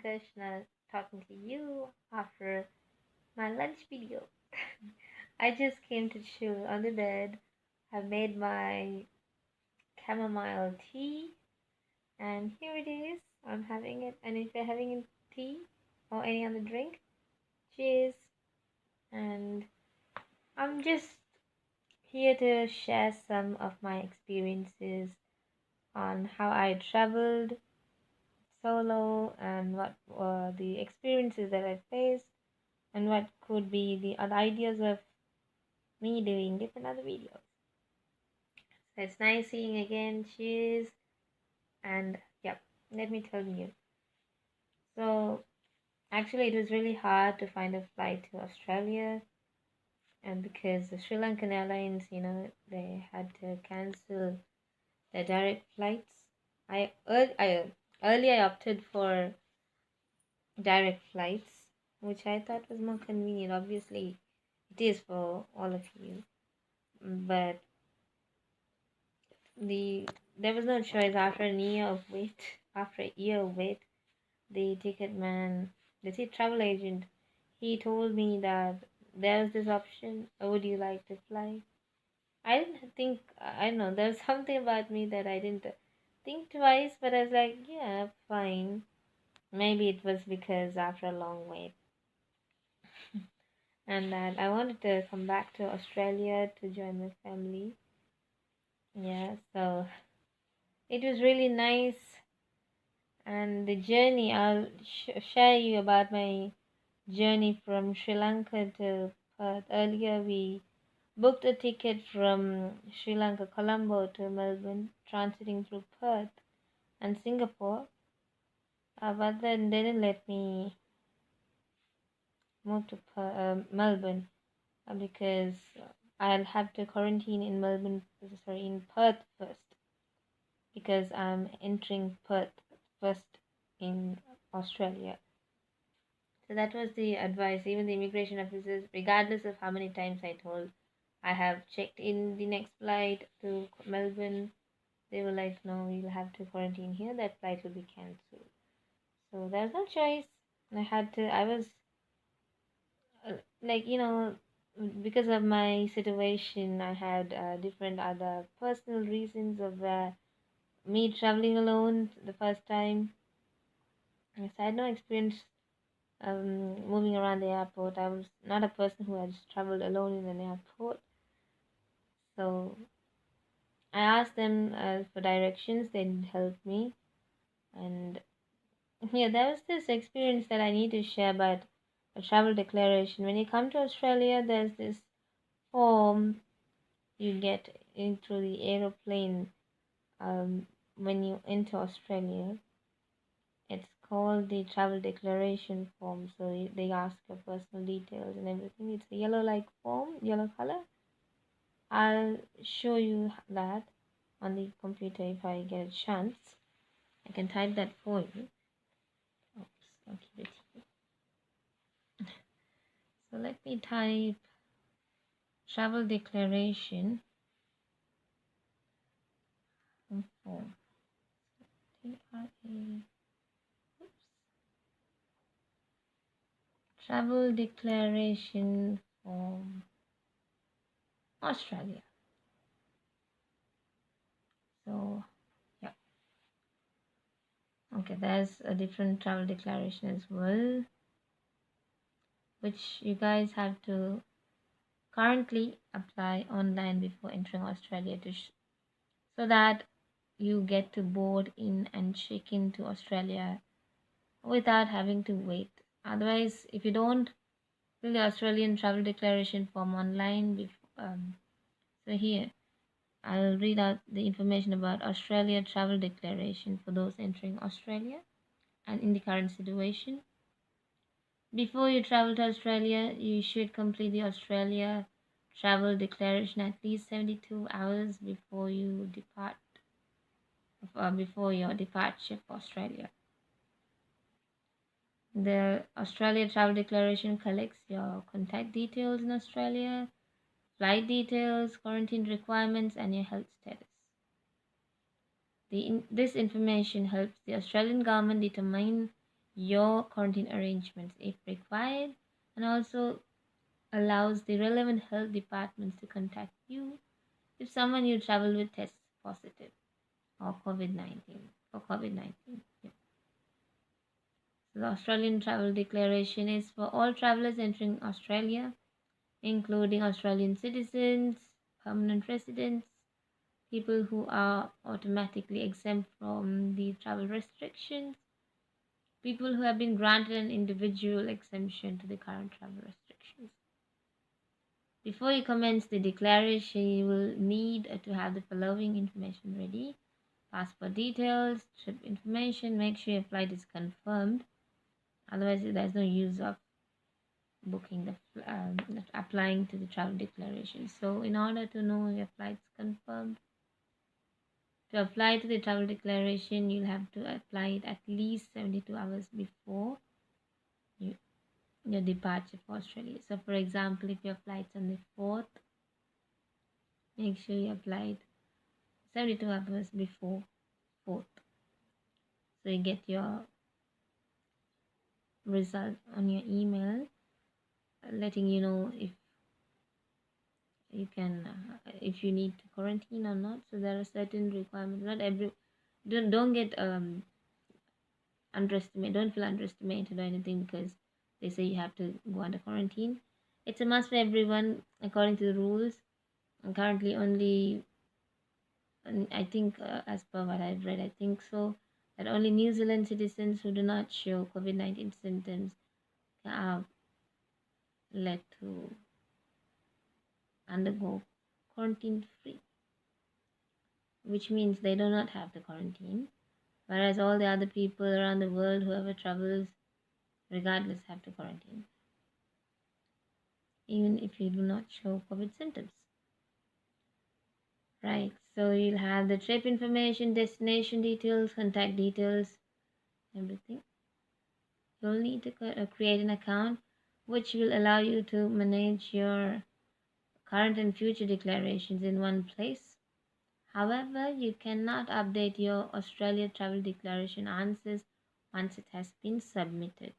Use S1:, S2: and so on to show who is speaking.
S1: Krishna talking to you after my lunch video. I just came to chill on the bed. I made my chamomile tea, and here it is. I'm having it. And if you're having a tea or any other drink, cheers. And I'm just here to share some of my experiences on how I traveled solo and what were the experiences that I faced and what could be the other ideas of me doing different other videos. So it's nice seeing again. Cheers. And yep, let me tell you. So actually, it was really hard to find a flight to Australia, and because the Sri Lankan Airlines, they had to cancel their direct flights. Earlier I opted for direct flights, which I thought was more convenient. Obviously, it is for all of you, but there was no choice after a year of wait. After a year of wait, the ticket man, the travel agent, he told me that there's this option. Would you like to fly? I didn't think. I don't know. There's something about me that I didn't think twice, but I was like, yeah, fine. Maybe it was because after a long wait, and that I wanted to come back to Australia to join my family. Yeah, so it was really nice, and the journey. I'll share you about my journey from Sri Lanka to Perth. Earlier, we booked a ticket from Sri Lanka, Colombo to Melbourne, transiting through Perth and Singapore. But then they didn't let me move to Melbourne because I'll have to quarantine in in Perth first because I'm entering Perth first in Australia. So that was the advice. Even the immigration officers, regardless of how many times I told I have checked in the next flight to Melbourne, they were like, no, you'll have to quarantine here. That flight will be cancelled. So there's no choice. I was uh, like, because of my situation, I had different other personal reasons of me traveling alone the first time. Yes, I had no experience moving around the airport. I was not a person who has traveled alone in an airport. So I asked them for directions. They didn't help me. And yeah, there was this experience that I need to share about a travel declaration. When you come to Australia, there's this form you get into the aeroplane when you enter Australia. It's called the travel declaration form. So they ask your personal details and everything. It's a yellow like form, yellow color. I'll show you that on the computer if I get a chance. I can type that for you. Oops, I'll keep it here. So let me type travel declaration form. TRA. Travel declaration form Australia. So yeah. Okay, there's a different travel declaration as well, which you guys have to currently apply online before entering Australia so that you get to board in and check into Australia without having to wait. Otherwise, if you don't fill the Australian travel declaration form online, so here I'll read out the information about Australia travel declaration for those entering Australia and in the current situation. Before you travel to Australia, you should complete the Australia travel declaration at least 72 hours before you depart, before your departure for Australia. The Australia travel declaration collects your contact details in Australia, flight details, quarantine requirements, and your health status. This information helps the Australian government determine your quarantine arrangements if required, and also allows the relevant health departments to contact you if someone you travel with tests positive or COVID-19 for COVID-19. Yep. So the Australian Travel Declaration is for all travelers entering Australia, including Australian citizens, permanent residents, people who are automatically exempt from the travel restrictions, people who have been granted an individual exemption to the current travel restrictions. Before you commence the declaration, you will need to have the following information ready: passport details, trip information, make sure your flight is confirmed. Otherwise, there's no use of booking applying to the travel declaration. So, in order to know your flight's confirmed, to apply to the travel declaration, you'll have to apply it at least 72 hours before you, your departure for Australia. So, for example, if your flight's on the 4th, make sure you apply it 72 hours before 4th. So, you get your result on your email letting you know if you need to quarantine or not. So there are certain requirements. Not every don't get underestimate don't feel underestimated or anything because they say you have to go under quarantine. It's a must for everyone according to the rules. And currently only, and I think as per what I've read, I think so that only New Zealand citizens who do not show COVID-19 symptoms are let to undergo quarantine free, which means they do not have the quarantine, whereas all the other people around the world, whoever travels, regardless, have to quarantine, even if you do not show COVID symptoms. Right, so you'll have the trip information, destination details, contact details, everything. You'll need to create an account which will allow you to manage your current and future declarations in one place. However, you cannot update your Australia travel declaration answers once it has been submitted.